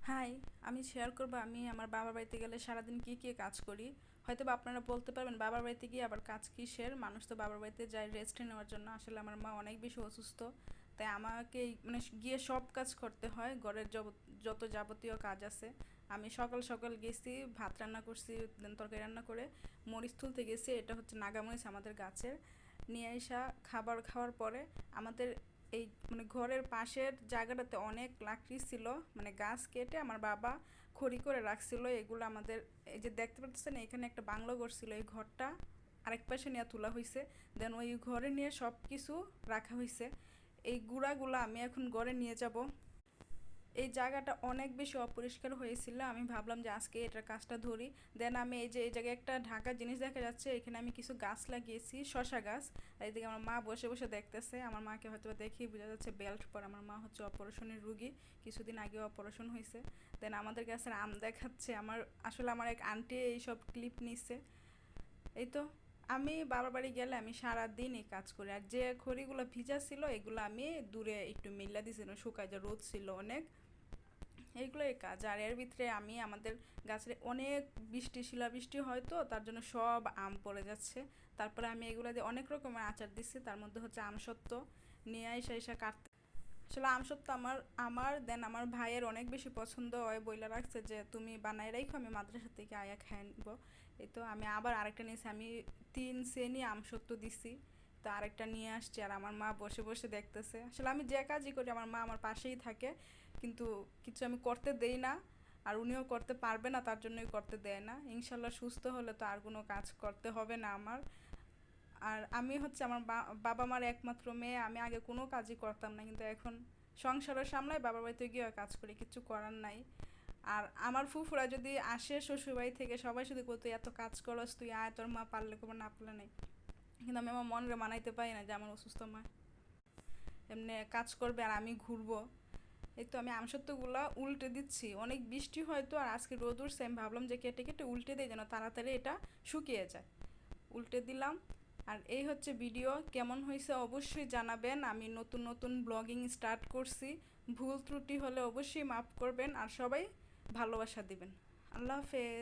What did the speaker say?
High, আমি share করব আমি আমার বাবার বাড়িতে গেলে সারাদিন কি কি কাজ করি। হয়তো বা আপনারা বলতে পারবেন বাবার বাড়িতে গিয়ে আবার কাজ কিসের, মানুষ তো বাবার বাড়িতে যায় রেস্ট নেওয়ার জন্য। আসলে আমার মা অনেক বেশি অসুস্থ, তাই আমাকে মানে গিয়ে সব কাজ করতে হয়, ঘরের যত যাবতীয় কাজ আছে। আমি সকাল সকাল গেছি, ভাত রান্না করছি, দেন তরকারি রান্না করে মরিচ তুলতে গেছি। এটা হচ্ছে নাগামরিচ আমাদের গাছের। নিয়ে আসা খাবার খাওয়ার পরে আমাদের এই মানে ঘরের পাশের জায়গাটাতে অনেক লাকড়ি ছিল, মানে গাছ কেটে আমার বাবা খড়ি করে রাখছিল এগুলো আমাদের। এই যে দেখতে পাচ্ছেন এখানে একটা বাংলো ঘর ছিল, এই ঘরটা আরেক পাশে নিয়ে তোলা হয়েছে। দেন ওই ঘরে নিয়ে সব কিছু রাখা হয়েছে। এই গুঁড়াগুলো আমি এখন ঘরে নিয়ে যাব। এই জায়গাটা অনেক বেশি অপরিষ্কার হয়েছিল, আমি ভাবলাম যে আজকে এটার কাজটা ধরি। দেন আমি এই যে এই জায়গায় একটা ঢাকা জিনিস দেখা যাচ্ছে, এখানে আমি কিছু গাছ লাগিয়েছি, শশা গাছ। আর এদিকে আমার মা বসে বসে দেখতেছে। আমার মাকে হয়তো দেখেই বোঝা যাচ্ছে বেল্ট পর। আমার মা হচ্ছে অপারেশনের রুগী, কিছুদিন আগে অপারেশন হয়েছে। দেন আমাদের গাছের আম দেখাচ্ছে। আমার এক আন্টি এইসব ক্লিপ নিচ্ছে। এই তো, আমি বাবার বাড়ি গেলে আমি সারা দিন এই কাজ করি। আর যে খড়িগুলো ভিজা ছিল এগুলো আমি দূরে একটু মিল্লা দিয়েছিলাম, শুকায়, যে রোদ ছিল অনেক। এইগুলোই কাজ। আর এর ভিতরে আমি আমাদের গাছের অনেক শিলাবৃষ্টি হয়, তো তার জন্য সব আম পড়ে যাচ্ছে। তারপরে আমি এগুলো দিয়ে অনেক রকমের আচার দিচ্ছি, তার মধ্যে হচ্ছে আমসত্ত্ব নিয়ে এসে কাটতে। আসলে আমসত্ত্ব আমার দেন আমার ভাইয়ের অনেক বেশি পছন্দ হয়, বইলা রাখছে যে তুমি বানাই রাখো, আমি মাদ্রাসা থেকে আয়া খাই নিব। এই তো আমি আবার আরেকটা নিয়েছি, আমি 3 শ্রেণী আমসত্ত্ব দিছি। তো আরেকটা নিয়ে আসছি, আর আমার মা বসে বসে দেখতেছে। আসলে আমি যে কাজই করি আমার মা আমার পাশেই থাকে, কিন্তু কিছু আমি করতে দেই না। আর উনিও করতে পারবে না, তার জন্যই করতে দেয় না। ইনশাল্লাহ সুস্থ হলে তো আর কোনো কাজ করতে হবে না আমার। আর আমি হচ্ছে আমার বাবা মার একমাত্র মেয়ে। আমি আগে কোনো কাজই করতাম না, কিন্তু এখন সংসারের সামলায়, বাবার বাড়িতে গিয়ে কাজ করি, কিছু করার নাই। আর আমার ফুফুরা যদি আসে শ্বশুরবাড়ি থেকে, সবাই শুধু কত এত কাজ করস, তুই আয়, তোর মা পারলে করবো, না পারলে নাই। কিন্তু আমি আমার মনরে মানাইতে পারি না যে আমার অসুস্থ মা এমনি কাজ করবে আর আমি ঘুরবো। এই তো আমি আমসত্ত্বগুলো উল্টে দিচ্ছি, অনেক বৃষ্টি হয় তো, আর আজকে রোদ উঠছে, আমি ভাবলাম যে কেটে কেটে উল্টে দিই যেন তাড়াতাড়ি এটা শুকিয়ে যায়। উল্টে দিলাম। আর এই হচ্ছে ভিডিও, কেমন হয়েছে অবশ্যই জানাবেন। আমি নতুন নতুন ব্লগিং স্টার্ট করছি, ভুল ত্রুটি হলে অবশ্যই মাফ করবেন, আর সবাই ভালোবাসা দিবেন। আল্লাহ হাফেজ।